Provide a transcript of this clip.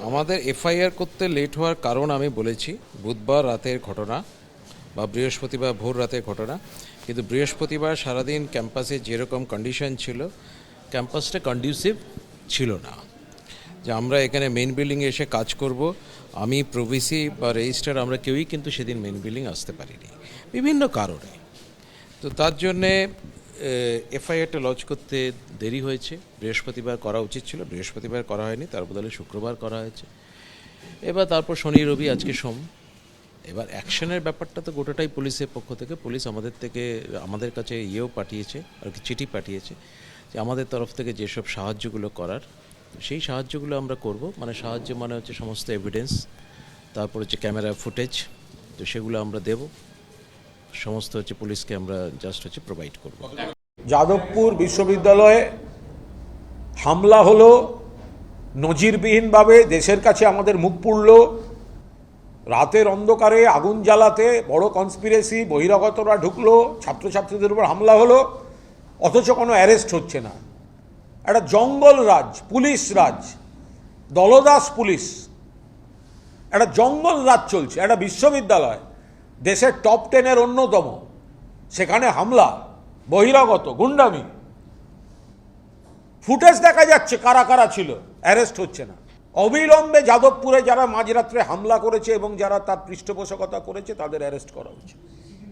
আমাদের এফআইআর করতে লেট হওয়ার কারণ আমি বলেছি বুধবার রাতের ঘটনা বা বৃহস্পতিবার ভোর রাতের ঘটনা, কিন্তু বৃহস্পতিবার সারাদিন ক্যাম্পাসে যেরকম কন্ডিশন ছিল ক্যাম্পাসটা কন্ডিউসিভ ছিল না। যে আমরা এখানে মেইন বিল্ডিংয়ে এসে কাজ করব, আমি প্রভিসি বা রেজিস্ট্রার আমরা কেউই কিন্তু সেদিন মেইন বিল্ডিং আসতে পারিনি বিভিন্ন কারণে। তো তার জন্যে এফআইআরটা লঞ্চ করতে দেরি হয়েছে। বৃহস্পতিবার করা উচিত ছিল, বৃহস্পতিবার করা হয়নি, তার বদলে শুক্রবার করা হয়েছে। এবার তারপর শনি রবি আজকে সোম। এবার অ্যাকশনের ব্যাপারটা তো গোটাটাই পুলিশের পক্ষ থেকে, পুলিশ আমাদের কাছে পাঠিয়েছে আর কি, চিঠি পাঠিয়েছে যে আমাদের তরফ থেকে যেসব সাহায্যগুলো করার সেই সাহায্যগুলো আমরা করব। মানে সাহায্য মানে হচ্ছে সমস্ত এভিডেন্স, তারপর হচ্ছে ক্যামেরা ফুটেজ, তো সেগুলো আমরা দেব, সমস্ত হচ্ছে পুলিশকে আমরা জাস্ট হচ্ছে প্রোভাইড করব। যাদবপুর বিশ্ববিদ্যালয়ে হামলা হলো নজিরবিহীনভাবে, দেশের কাছে আমাদের মুখ পুড়ল। রাতের অন্ধকারে আগুন জ্বালাতে বড় কনস্পিরেসি, বহিরাগতরা ঢুকলো, ছাত্রছাত্রীদের উপর হামলা হলো, অথচ কোনো অ্যারেস্ট হচ্ছে না। একটা জঙ্গল রাজ, পুলিশ রাজ, দলদাস পুলিশ, একটা জঙ্গল রাজ চলছে। একটা বিশ্ববিদ্যালয় দেশের টপ 10-এর অন্যতম, সেখানে হামলা, বহিরাগত, গুন্ডামি। ফুটেজ দেখা যাচ্ছে কারা কারা ছিল, অ্যারেস্ট হচ্ছে না। অবিলম্বে যাদবপুরে যারা মাঝরাত্রে হামলা করেছে এবং যারা তার পৃষ্ঠপোষকতা করেছে তাদের অ্যারেস্ট করা উচিত।